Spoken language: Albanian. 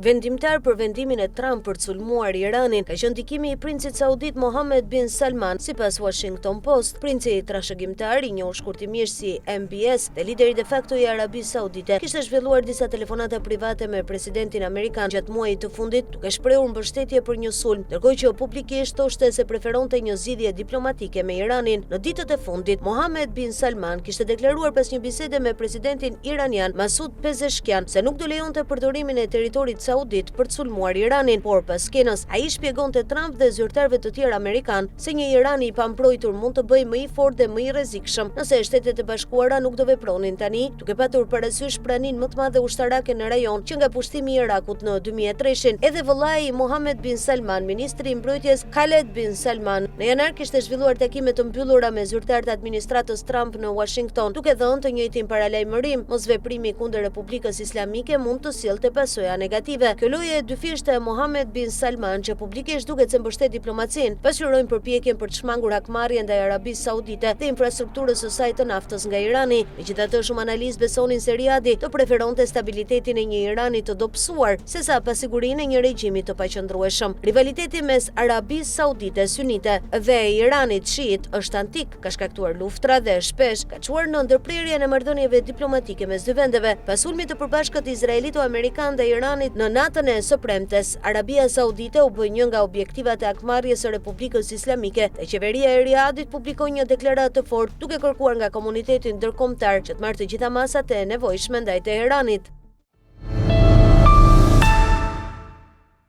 Vendimtar për vendimin e Trump për të sulmuar Iranin ka qenë ndikimi i princit saudit Mohammed bin Salman. Sipas Washington Post, princi trashëgimtar, i njohur shkurtimisht si MBS, dhe lideri de facto i Arabisë Saudite, kishte zhvilluar disa telefonata private me presidentin amerikan gjatë muajit të fundit, duke shprehur mbështetje për një sulm, ndërkohë që publikisht thoshte se preferonte një zgjidhje diplomatike me Iranin. Në ditët e fundit, Mohammed bin Salman kishte deklaruar pas një bisede me presidentin iranian Masoud Pezeshkian se nuk do lejonte përdorimin e territorit saudit për të sulmuar Iranin, por pas skenës ai shpjegonte Trump dhe zyrtarëve të tjerë amerikan se një Iran i pambrojtur mund të bëjë më i fortë dhe më i rrezikshëm nëse Shtetet e Bashkuara nuk do vepronin tani, duke patur parasysh praninë më të madhe ushtarake në rajon që nga pushtimi i Irakut në 2003. Edhe vëllai i Mohammed bin Salman, ministri i mbrojtjes Khaled bin Salman, në janar kishte zhvilluar takime të mbyllura me zyrtarët e administratës Trump në Washington, duke dhënë të njëjtin paralajmërim, mosveprimi kundër Republikës Islamike mund të sillte pasoja negative. Kjo lojë e dyfishte e Mohammed bin Salman, që publikisht duket se mbështet diplomacinë, pasqyrojnë përpjekjen për të shmangur hakmarrjen ndaj Arabisë Saudite dhe infrastrukturës së saj të naftës nga Irani. Megjithatë, shumë analistë besonin se Riadi do preferonte stabilitetin e një Irani të dobësuar sesa pasigurinë e një regjimi të paqëndrueshëm. Rivaliteti mes Arabisë Saudite sunite dhe Iranit shiit është antik, ka shkaktuar luftra dhe shpesh ka çuar në ndërprerjen e marrëdhënieve diplomatike mes dy vendeve. Pas sulmit të përbashkët izraelito-amerikan dhe Iranit në natën e së premtes, Arabia Saudite u bë një nga objektivat e hakmarrjes së Republikës Islamike dhe qeveria e Riadit publikoi një deklaratë të fortë duke kërkuar nga komuniteti ndërkombëtar që të marrë të gjitha masat e nevojshme ndaj Teheranit.